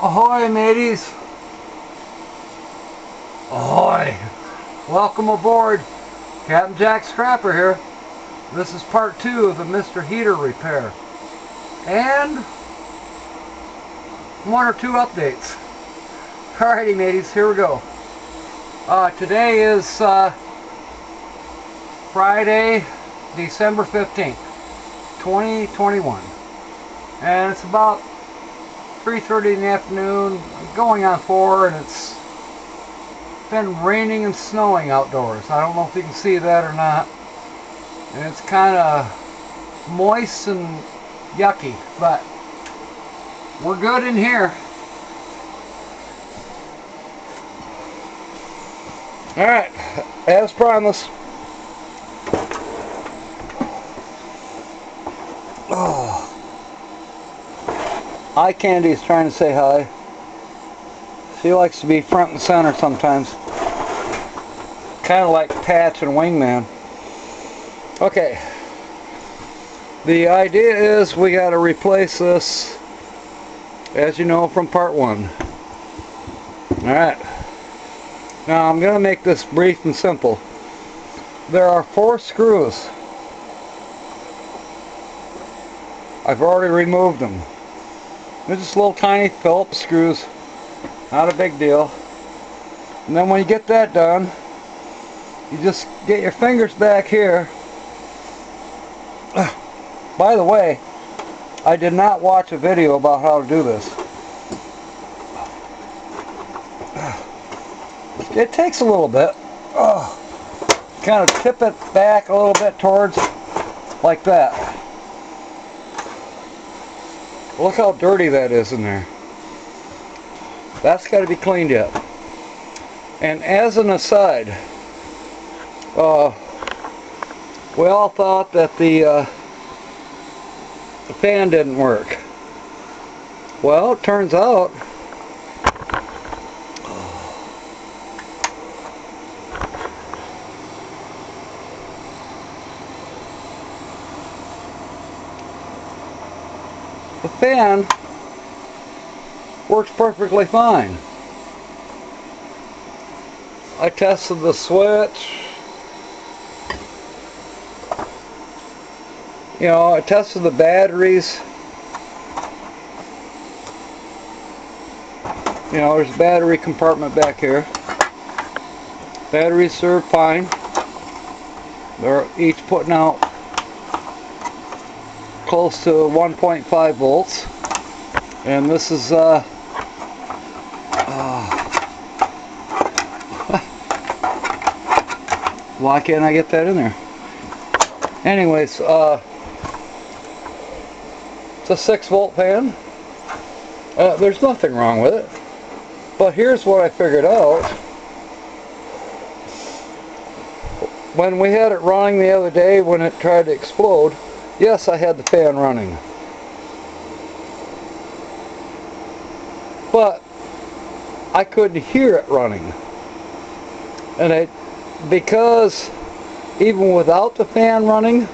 Ahoy, mateys! Ahoy! Welcome aboard. Captain Jack Scrapper here. This is part 2 of the Mr. Heater repair. And 1 or 2 updates. Alrighty, mateys, here we go. Today is Friday, December 15th, 2021. And it's about 3:30 in the afternoon, going on 4, and it's been raining and snowing outdoors. I don't know if you can see that or not. And it's kind of moist and yucky, but we're good in here. Alright, as promised. Oh. Eye Candy is trying to say hi. She likes to be front and center sometimes. Kind of like Patch and Wingman. Okay. The idea is we got to replace this, as you know, from part 1. Alright. Now I'm going to make this brief and simple. There are 4 screws. I've already removed them. They're just little tiny Phillips screws. Not a big deal. And then when you get that done, you just get your fingers back here. By the way, I did not watch a video about how to do this. It takes a little bit. Kind of tip it back a little bit towards, like that. Look how dirty that is in there. That's got to be cleaned up. And as an aside, we all thought that the fan didn't work. Well, it turns out the fan works perfectly fine. I tested the switch. You know, I tested the batteries. You know, there's a battery compartment back here. Batteries are fine. They're each putting out close to 1.5 volts, and this is why can't I get that in there? Anyways, it's a 6-volt fan. There's nothing wrong with it, but here's what I figured out. When we had it running the other day, when it tried to explode, yes, I had the fan running. But I couldn't hear it running. And because even without the fan running,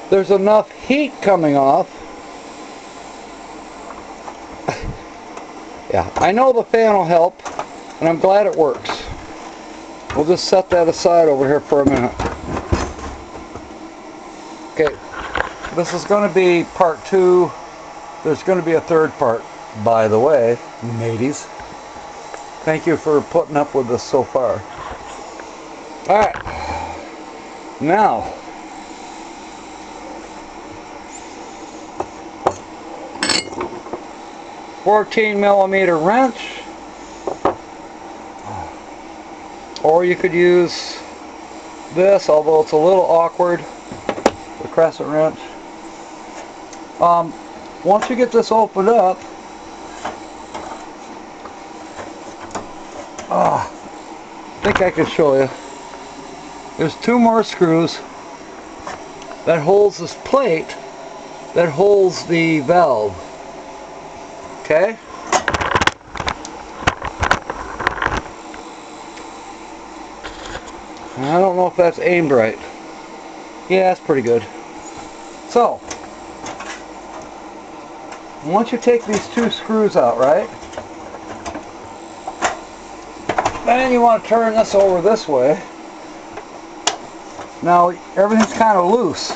there's enough heat coming off. Yeah, I know the fan will help, and I'm glad it works. We'll just set that aside over here for a minute. Okay, this is going to be part 2. There's going to be a 3rd part, by the way, mateys. Thank you for putting up with this so far. Alright, now, $14mm wrench, or you could use this, although it's a little awkward, the crescent wrench. Once you get this opened up, I think I can show you. There's 2 more screws that holds this plate that holds the valve. Okay? I don't know if that's aimed right. Yeah, that's pretty good. So, once you take these two screws out, right? Then you want to turn this over this way. Now, everything's kind of loose.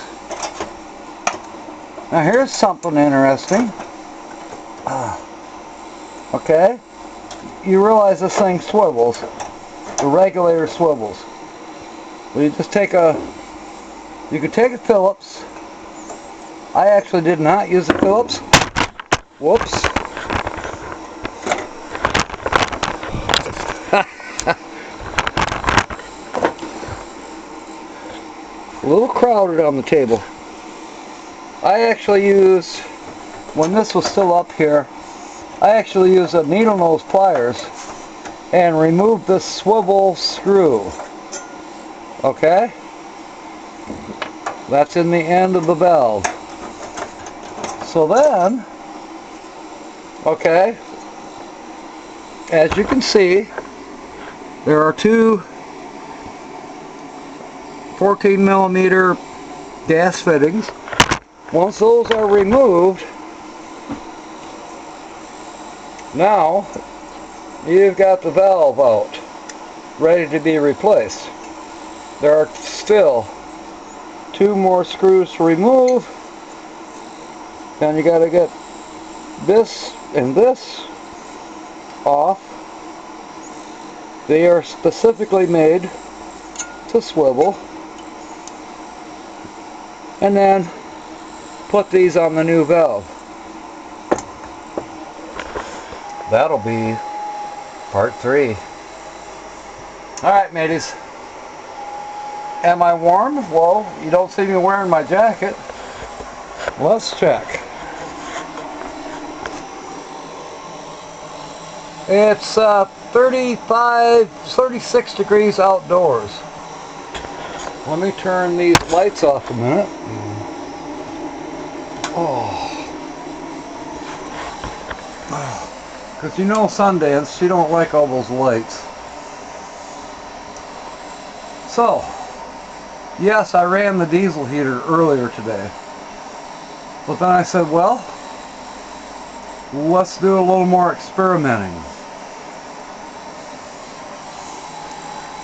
Now, here's something interesting. Okay? You realize this thing swivels. The regulator swivels. Well, you just take you could take a Phillips. I actually did not use a Phillips. Whoops. A little crowded on the table. I actually used, when this was still up here, I actually used a needle nose pliers and removed this swivel screw. Okay? That's in the end of the valve. So then, okay, as you can see, there are two 14 millimeter gas fittings. Once those are removed, now you've got the valve out, ready to be replaced. There are still two more screws to remove. Then you got to get this and this off. They are specifically made to swivel. And then put these on the new valve. That'll be part 3. Alright, mateys. Am I warm? Well, you don't see me wearing my jacket. Let's check. It's 36 degrees outdoors. Let me turn these lights off a minute. Oh. Because you know Sundance, she don't like all those lights. So, yes, I ran the diesel heater earlier today. But then I said, well, let's do a little more experimenting.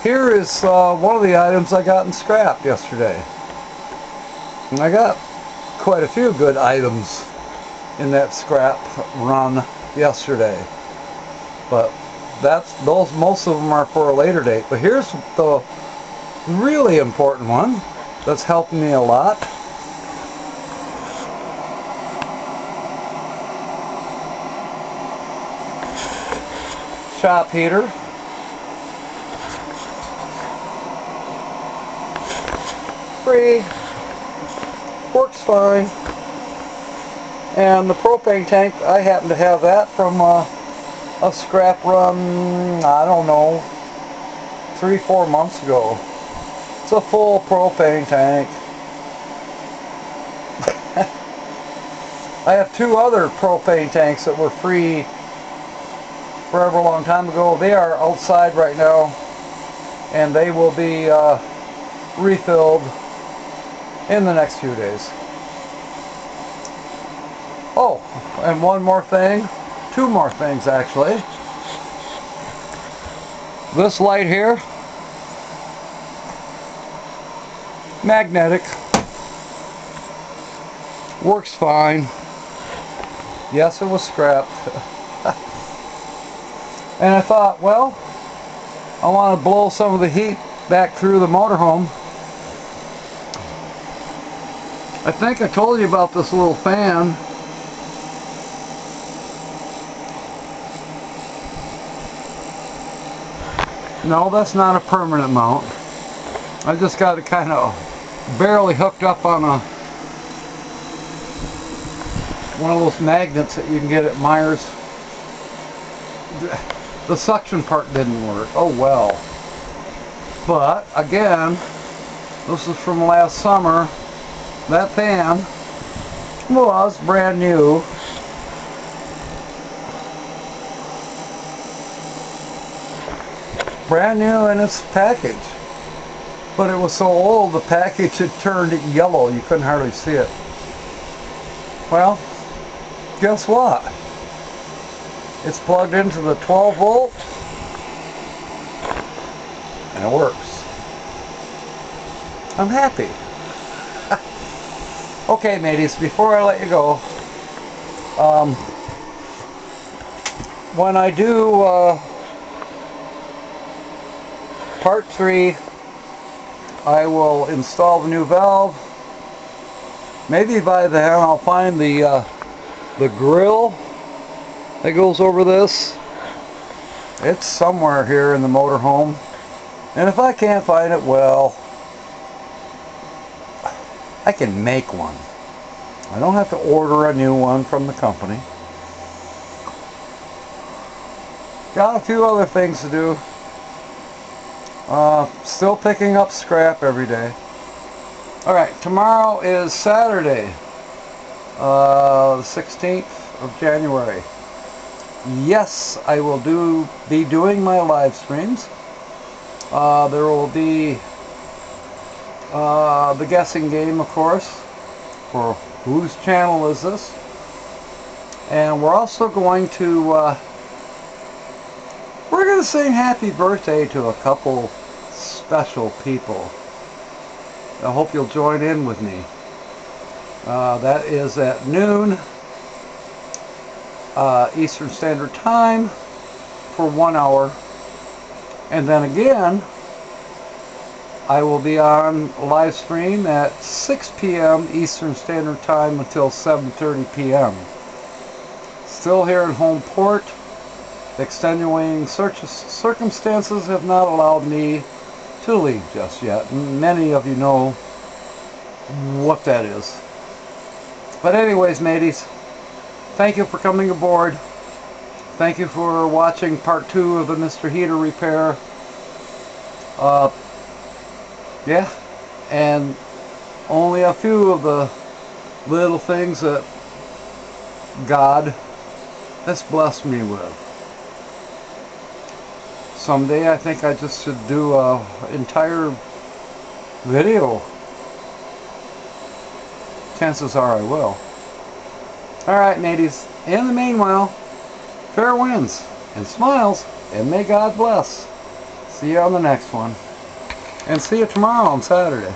Here is one of the items I got in scrap yesterday. And I got quite a few good items in that scrap run yesterday. But most of them are for a later date. But here's the really important one that's helped me a lot. Shop heater. Free. Works fine. And the propane tank, I happen to have that from a scrap run, I don't know, 3-4 months ago. It's a full propane tank. I have 2 other propane tanks that were free forever long time ago. They are outside right now, and they will be refilled in the next few days. Oh, and one more thing, 2 more things actually. This light here, magnetic, works fine. Yes, it was scrapped. And I thought, well, I want to blow some of the heat back through the motorhome. I think I told you about this little fan. No, that's not a permanent mount. I just got it kind of barely hooked up on one of those magnets that you can get at Myers. The suction part didn't work. Oh well. But again, this is from last summer. That fan was brand new. Brand new in its package. but it was so old the package had turned yellow. You couldn't hardly see it. Well, guess what? It's plugged into the 12 volt and it works. I'm happy. Okay, mateys, before I let you go, when I do part 3, I will install the new valve. Maybe by then I'll find the grill that goes over this. It's somewhere here in the motorhome, and if I can't find it, well, I can make one. I don't have to order a new one from the company. Got a few other things to do. Still picking up scrap every day. Alright, tomorrow is Saturday, the 16th of January. Yes, I will be doing my live streams. There will be the guessing game, of course, for whose channel is this. And we're also going to sing happy birthday to a couple special people. I hope you'll join in with me. That is at noon Eastern Standard Time for 1 hour. And then again, I will be on live stream at 6 p.m. Eastern Standard Time until 7:30 p.m. Still here in home port. Extenuating circumstances have not allowed me to leave just yet. Many of you know what that is. But anyways, mateys, thank you for coming aboard. Thank you for watching part 2 of the Mr. Heater repair. Yeah, and only a few of the little things that God has blessed me with. Someday I think I just should do an entire video. Chances are I will. Alright, mateys, in the meanwhile, fair winds and smiles, and may God bless. See you on the next one. And see you tomorrow on Saturday.